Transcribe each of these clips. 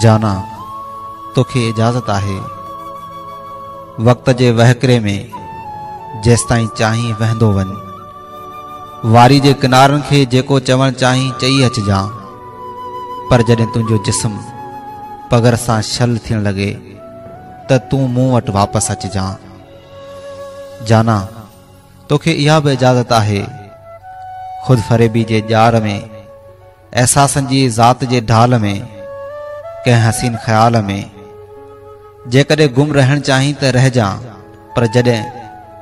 जाना तोखे इजाज़त आहे वक्त जे वहकरे में जेसिताईं चाहीं वहंदो वञ। वारी जे किनारनि खे जेको चवणु चाहीं चई अचिजां, पर जॾहिं तुंहिंजो जिस्म पगर सां छल थियण लॻे त तूं मूं वटि वापसि अचिजां। जाना तोखे इहा बि इजाज़त आहे ख़ुद फ़रेबी जे ॼार में, एहसासनि जी ज़ात जे ढाल में, कंहिं हसीन ख़्याल में। जेकॾहिं गुम रहणु चाहीं त रहिजां, पर जॾहिं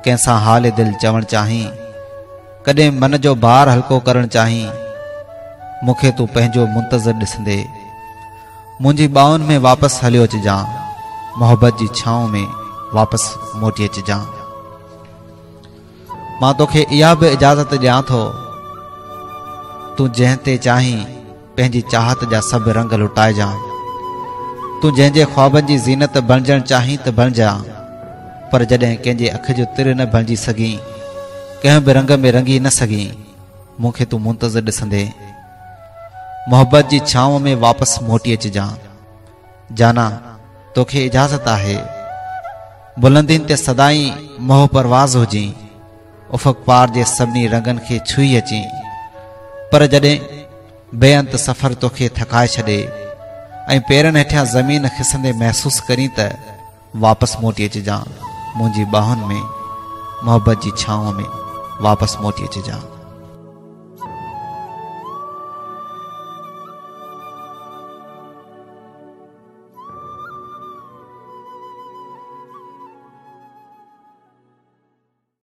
कंहिंसां हाल दिलि चवणु चाहीं, कॾहिं मन जो भार हल्को करणु चाहीं, मूंखे तूं पंहिंजो मुंतज़िर ॾिसंदे मुंहिंजी ॿाहुनि में वापसि हलियो अचिजां, मोहबत जी छांव में वापसि मोटी अचिजां। मां तोखे इहा बि इजाज़त ॾियां थो, तूं जंहिं ते चाहीं पंहिंजी चाहत जा सभु रंग लुटाइजां। तूं जंहिंजे ख्वाबनि जी ज़ीनत बणजणु चाहीं त बणजां, पर जॾहिं कंहिंजे अखि जो तिर न बणिजी सघीं, कंहिं बि रंग में रंगी न सघीं, मूंखे तूं मुंतज़िर ॾिसंदे मोहबत जी छांव में वापसि मोटी अचिजां। जाना तोखे इजाज़त आहे बुलंदियुनि ते सदाई मोह परवाज़ हुजी, उफ़क़ पार जे सभिनी रंगनि खे छुई अची, पर जॾहिं बेअंत सफ़र तोखे थकाए छॾे ऐं पेरनि हेठियां ज़मीन खिसंदे महसूसु करीं त वापसि मोटी अचिजां, मुंहिंजी ॿाहुनि में मोहबत जी छांव में वापसि मोटी अचिजां।